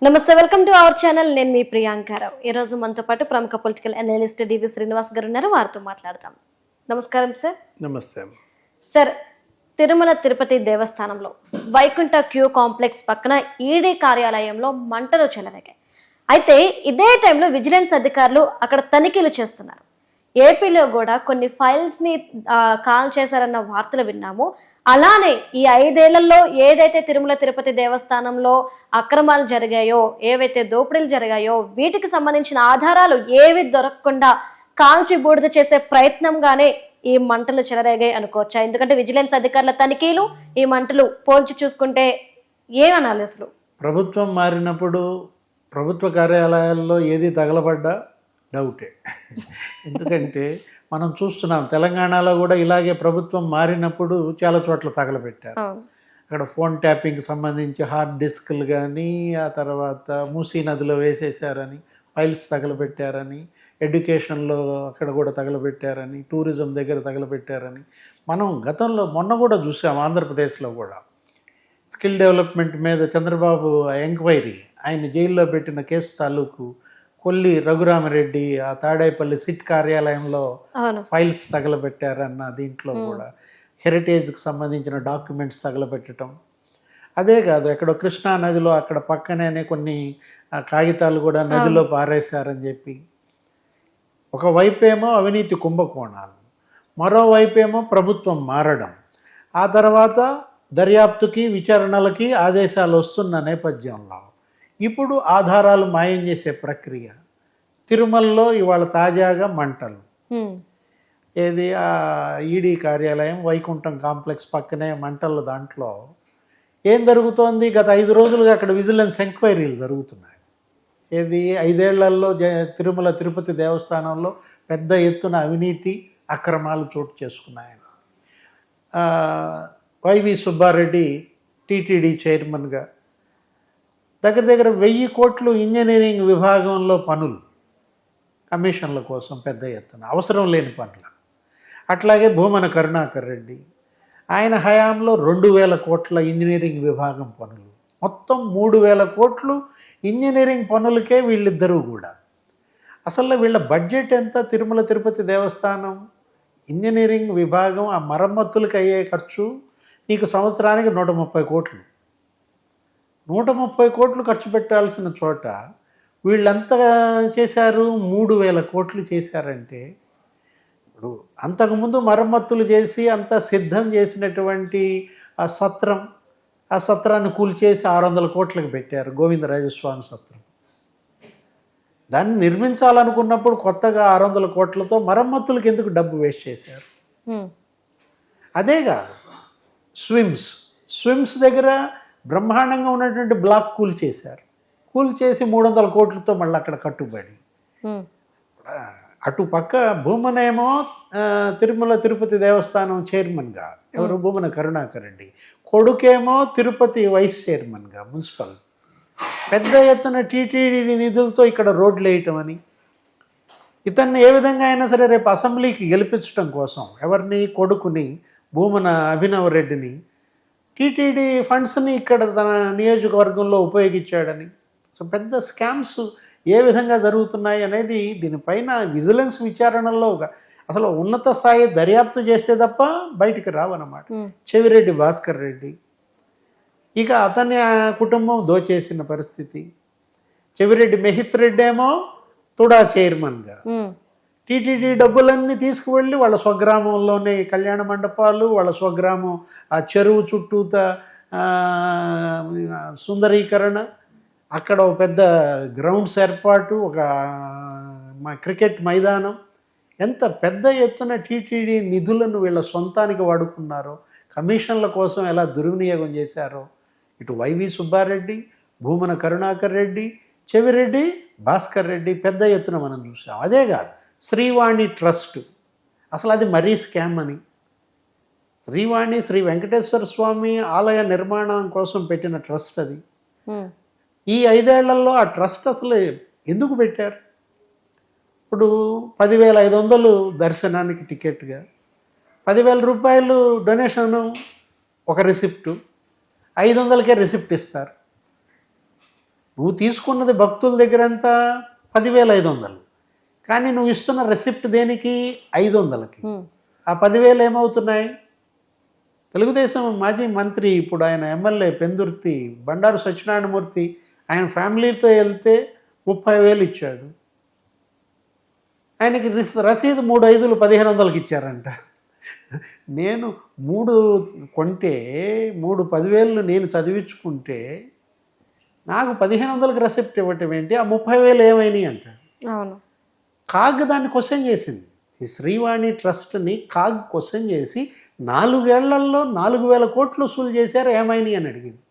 నమస్తే, welcome to our channel. నేను మీ ప్రియాంకారావు. ఈ రోజు మనతో పాటు ప్రముఖ పొలిటికల్ అనలిస్ట్ డివి శ్రీనివాస్ గారు ఉన్నారు. వారితో మాట్లాడతాం. నమస్కారం సార్. నమస్తే సార్, తిరుమల తిరుపతి దేవస్థానంలో వైకుంఠ క్యూ కాంప్లెక్స్ పక్కన ఈడీ కార్యాలయంలో మంటలు చెలరేగాయి. అయితే ఇదే టైంలో విజిలెన్స్ అధికారులు అక్కడ తనిఖీలు చేస్తున్నారు. ఏపీలో కూడా కొన్ని ఫైల్స్ ని కాల్ చేశారన్న వార్తలు విన్నాము. అలానే ఈ 5 ఏళ్లలో ఏదైతే తిరుమల తిరుపతి దేవస్థానంలో అక్రమాలు జరిగాయో, ఏవైతే దోపిడీలు జరిగాయో, వీటికి సంబంధించిన ఆధారాలు ఏవి దొరకకుండా కాల్చి బూడిద చేసే ప్రయత్నంగానే ఈ మంటలు చెలరేగాయి అనుకోవచ్చా? ఎందుకంటే విజిలెన్స్ అధికారుల తనిఖీలు, ఈ మంటలు పోల్చి చూసుకుంటే ఏమనాలి అసలు? ప్రభుత్వం మారినప్పుడు ప్రభుత్వ కార్యాలయాల్లో ఏది తగలబడ్డా డౌటే. ఎందుకంటే మనం చూస్తున్నాం, తెలంగాణలో కూడా ఇలాగే ప్రభుత్వం మారినప్పుడు చాలా చోట్ల తగలబెట్టారు. అక్కడ ఫోన్ ట్యాపింగ్కి సంబంధించి హార్డ్ డిస్క్లు కానీ, ఆ తర్వాత మూసీ నదిలో వేసేసారని, ఫైల్స్ తగలబెట్టారని, ఎడ్యుకేషన్లో అక్కడ కూడా తగలబెట్టారని, టూరిజం దగ్గర తగలబెట్టారని మనం గతంలో మొన్న కూడా చూసాం. ఆంధ్రప్రదేశ్లో కూడా స్కిల్ డెవలప్మెంట్ మీద చంద్రబాబు ఎంక్వైరీ, ఆయన జైల్లో పెట్టిన కేసు తాలూకు కొల్లి రఘురామరెడ్డి ఆ తాడేపల్లి సిట్ కార్యాలయంలో ఫైల్స్ తగలబెట్టారన్న దీంట్లో కూడా హెరిటేజ్కి సంబంధించిన డాక్యుమెంట్స్ తగలబెట్టడం. అదే కాదు, ఎక్కడో కృష్ణా నదిలో అక్కడ పక్కనే కొన్ని కాగితాలు కూడా నదిలో పారేశారని చెప్పి, ఒకవైపేమో అవినీతి కుంభకోణాలు, మరోవైపేమో ప్రభుత్వం మారడం, ఆ తర్వాత దర్యాప్తుకి విచారణలకి ఆదేశాలు వస్తున్న నేపథ్యంలో ఇప్పుడు ఆధారాలు మాయం చేసే ప్రక్రియ. తిరుమలలో ఇవాళ తాజాగా మంటలు. ఏది ఆ ఈడీ కార్యాలయం వైకుంఠం కాంప్లెక్స్ పక్కనే మంటల దాంట్లో ఏం జరుగుతోంది? గత 5 రోజులుగా అక్కడ విజిలెన్స్ ఎంక్వైరీలు జరుగుతున్నాయి. ఏది 5 ఏళ్లలో తిరుమల తిరుపతి దేవస్థానంలో పెద్ద ఎత్తున అవినీతి అక్రమాలు చోటు చేసుకున్నాయని. వైవి సుబ్బారెడ్డి టీటీడీ చైర్మన్గా దగ్గర 1000 కోట్లు ఇంజనీరింగ్ విభాగంలో పనులు, కమిషన్ల కోసం పెద్ద ఎత్తున అవసరం లేని పనులు. అట్లాగే భూమన కరుణాకర్ రెడ్డి, ఆయన హయాంలో 2000 కోట్ల ఇంజనీరింగ్ విభాగం పనులు, మొత్తం 3000 కోట్లు ఇంజనీరింగ్ పనులకే వీళ్ళిద్దరూ కూడా. అసలు వీళ్ళ బడ్జెట్ ఎంత? తిరుమల తిరుపతి దేవస్థానం ఇంజనీరింగ్ విభాగం ఆ మరమ్మతులకు అయ్యే ఖర్చు నీకు సంవత్సరానికి 130 కోట్లు. 130 కోట్లు ఖర్చు పెట్టాల్సిన చోట వీళ్ళంతా చేశారు, 3000 కోట్లు చేశారంటే, ఇప్పుడు అంతకుముందు మరమ్మతులు చేసి అంతా సిద్ధం చేసినటువంటి ఆ సత్రాన్ని కూల్చేసి 600 కోట్లకు పెట్టారు, గోవిందరాజస్వామి సత్రం. దాన్ని నిర్మించాలనుకున్నప్పుడు కొత్తగా 600 కోట్లతో మరమ్మతులకు ఎందుకు డబ్బు వేస్ట్ చేశారు? అదే కాదు, స్విమ్స్ దగ్గర బ్రహ్మాండంగా ఉన్నటువంటి బ్లాక్ కూల్చేసి 300 కోట్లతో మళ్ళీ అక్కడ కట్టుబడి. అటు పక్క భూమనేమో తిరుమల తిరుపతి దేవస్థానం చైర్మన్గా, ఎవరు? భూమన కరుణాకర్ రెడ్డి. కొడుకేమో తిరుపతి వైస్ చైర్మన్గా మున్సిపల్. పెద్ద ఎత్తున టీటీడీ నిధులతో ఇక్కడ రోడ్లు వేయటం అని. ఇతన్ని ఏ విధంగా అయినా సరే రేపు అసెంబ్లీకి గెలిపించడం కోసం ఎవరిని? కొడుకుని, భూమన అభినవ్ రెడ్డిని, టీటీడీ ఫండ్స్ని ఇక్కడ తన నియోజకవర్గంలో ఉపయోగించాడని. సో పెద్ద స్కామ్స్ ఏ విధంగా జరుగుతున్నాయి అనేది దీనిపైన విజిలెన్స్ విచారణలో అసలు ఉన్నత స్థాయి దర్యాప్తు చేస్తే తప్ప బయటికి రావన్నమాట. చెవిరెడ్డి భాస్కర్ రెడ్డి, ఇక అతని కుటుంబం దోచేసిన పరిస్థితి. చెవిరెడ్డి మెహిత్ రెడ్డి ఏమో తుడా చైర్మన్గా టీటీడీ డబ్బులన్నీ తీసుకువెళ్ళి వాళ్ళ స్వగ్రామంలోనే కళ్యాణ మండపాలు, వాళ్ళ స్వగ్రామం ఆ చెరువు చుట్టూత సుందరీకరణ, అక్కడ ఒక పెద్ద గ్రౌండ్స్ ఏర్పాటు, ఒక క్రికెట్ మైదానం. ఎంత పెద్ద ఎత్తున టీటీడీ నిధులను వీళ్ళ సొంతానికి వాడుకున్నారో, కమిషన్ల కోసం ఎలా దుర్వినియోగం చేశారో ఇటు వైవి సుబ్బారెడ్డి, భూమన కరుణాకర్ రెడ్డి, చెవిరెడ్డి భాస్కర్ రెడ్డి పెద్ద ఎత్తున మనం చూసాం. అదే కాదు, శ్రీవాణి ట్రస్ట్, అసలు అది మరీ స్కామ్ అని. శ్రీవాణి శ్రీ వెంకటేశ్వర స్వామి ఆలయ నిర్మాణం కోసం పెట్టిన ట్రస్ట్ అది. ఈ 5 ఏళ్లలో ఆ ట్రస్ట్ అసలు ఎందుకు పెట్టారు? ఇప్పుడు 10,500 దర్శనానికి టికెట్గా, 10,000 రూపాయలు డొనేషను, ఒక రిసిప్టు, 500కే రిసిప్ట్ ఇస్తారు. నువ్వు తీసుకున్నది భక్తుల దగ్గర ఎంత 10,500, కానీ నువ్వు ఇస్తున్న రెసిప్ట్ దేనికి 500కి. ఆ 10,000 ఏమవుతున్నాయి? తెలుగుదేశం మాజీ మంత్రి, ఇప్పుడు ఆయన ఎమ్మెల్యే పెందుర్తి బండారు సత్యనారాయణమూర్తి, ఆయన ఫ్యామిలీతో వెళ్తే 30,000 ఇచ్చాడు. ఆయనకి రసీదు 3 5లు 1,500కి ఇచ్చారంట. నేను 3 కొంటే 3 10,000 నేను చదివించుకుంటే నాకు 1,500కి రెసిప్ట్ ఇవ్వటం ఏంటి? ఆ 30,000 ఏమైనాయి అంటాడు. అవును. కాగ్ దాన్ని క్వశ్చన్ చేసింది. ఈ శ్రీవాణి ట్రస్ట్ని కాగ్ క్వశ్చన్ చేసి 4 ఏళ్లలో 4,000 కోట్లు వసూలు చేశారు, ఏమైనాయి అని అడిగింది.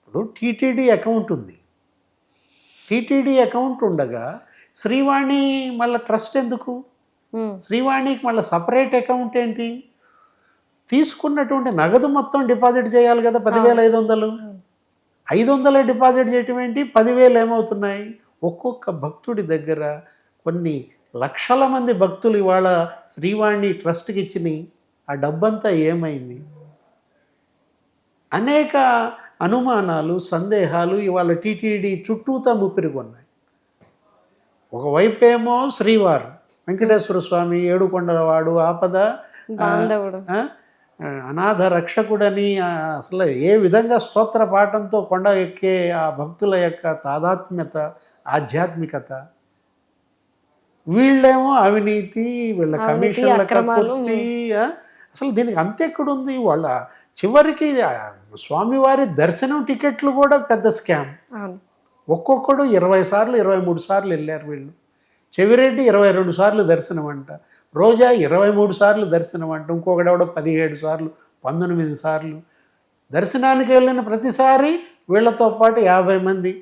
ఇప్పుడు టీటీడీ అకౌంట్ ఉంది. టీటీడీ అకౌంట్ ఉండగా శ్రీవాణి మళ్ళీ ట్రస్ట్ ఎందుకు? శ్రీవాణికి మళ్ళీ సపరేట్ అకౌంట్ ఏంటి? తీసుకున్నటువంటి నగదు మొత్తం డిపాజిట్ చేయాలి కదా, 10,500. 500 డిపాజిట్ చేయటం ఏంటి? 10,000 ఏమవుతున్నాయి? ఒక్కొక్క భక్తుడి దగ్గర కొన్ని లక్షల మంది భక్తులు ఇవాళ శ్రీవాణి ట్రస్ట్కి ఇచ్చిన ఆ డబ్బంతా ఏమైంది? అనేక అనుమానాలు, సందేహాలు ఇవాళ టీటీడీ చుట్టూతా ముప్పిరిగొన్నాయి. ఒకవైపేమో శ్రీవారు వెంకటేశ్వర స్వామి, ఏడుకొండలవాడు, ఆపద అనాథ రక్షకుడని అసలు ఏ విధంగా స్తోత్ర పాఠంతో కొండ ఎక్కే ఆ భక్తుల యొక్క తాదాత్మ్యత, ఆధ్యాత్మికత. వీళ్ళేమో అవినీతి, వీళ్ళ కమిషన్ల కక్కుర్తి. అసలు దీనికి అంతెక్కడుంది? వాళ్ళ చివరికి స్వామివారి దర్శనం టికెట్లు కూడా పెద్ద స్కామ్. ఒక్కొక్కడు 20 సార్లు 23 సార్లు వెళ్ళారు వీళ్ళు. చెవిరెడ్డి 22 సార్లు దర్శనం అంట, రోజా 23 సార్లు దర్శనం అంట, ఇంకొకడెవడో 17 సార్లు 19 సార్లు. దర్శనానికి వెళ్ళిన ప్రతిసారి వీళ్ళతో పాటు 50 మంది.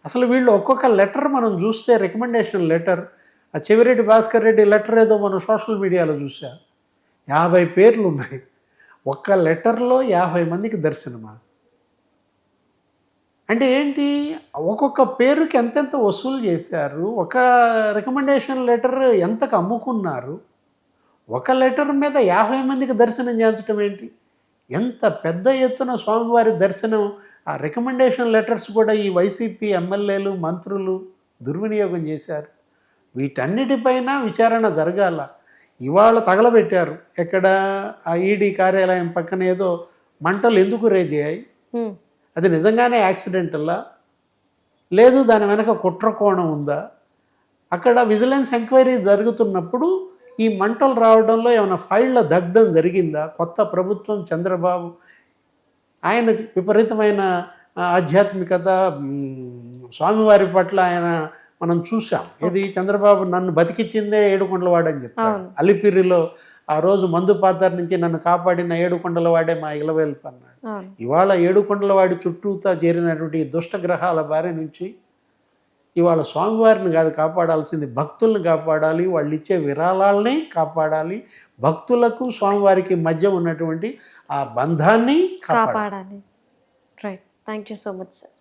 అసలు వీళ్ళు ఒక్కొక్క లెటర్ మనం చూస్తే, రికమెండేషన్ లెటర్, ఆ చెవిరెడ్డి భాస్కర్ రెడ్డి లెటర్ ఏదో మనం సోషల్ మీడియాలో చూసా, 50 పేర్లు ఉన్నాయి. ఒక్క లెటర్లో 50 మందికి దర్శనమా? అంటే ఏంటి? ఒక్కొక్క పేరుకి ఎంతెంత వసూలు చేశారు? ఒక రికమెండేషన్ లెటర్ ఎంతకు అమ్ముకున్నారు? ఒక లెటర్ మీద 50 మందికి దర్శనం చేయించడం ఏంటి? ఎంత పెద్ద ఎత్తున స్వామివారి దర్శనం. ఆ రికమెండేషన్ లెటర్స్ కూడా ఈ వైసీపీ ఎమ్మెల్యేలు, మంత్రులు దుర్వినియోగం చేశారు. వీటన్నిటిపైన విచారణ జరగాల. ఇవాళ తగలబెట్టారు. ఎక్కడ? ఆ ఈడీ కార్యాలయం పక్కన ఏదో మంటలు ఎందుకు రేజ్ అయ్యాయి? అది నిజంగానే యాక్సిడెంటల్లా? లేదు దాని వెనక కుట్ర కోణం ఉందా? అక్కడ విజిలెన్స్ ఎంక్వైరీ జరుగుతున్నప్పుడు ఈ మంటలు రావడంలో ఏమైనా ఫైళ్ళ దగ్ధం జరిగిందా? కొత్త ప్రభుత్వం చంద్రబాబు, ఆయన విపరీతమైన ఆధ్యాత్మికత, స్వామివారి పట్ల ఆయన మనం చూసాం. ఇది చంద్రబాబు నన్ను బతికిచ్చిందే ఏడుకొండలవాడు అని చెప్తాడు. అలిపిరిలో ఆ రోజు మందు పాత్ర నుంచి నన్ను కాపాడిన ఏడుకొండలవాడే మా ఇలవేల్పు అన్నాడు. ఇవాళ ఏడుకొండలవాడి చుట్టూతా చేరినటువంటి దుష్ట గ్రహాల బారి నుంచి ఇవాళ స్వామివారిని కాదు కాపాడాల్సింది, భక్తుల్ని కాపాడాలి, వాళ్ళు ఇచ్చే విరాళాలని కాపాడాలి, భక్తులకు స్వామివారికి మధ్య ఉన్నటువంటి ఆ బంధాన్ని కాపాడాలి. Right. Thank you so much sir.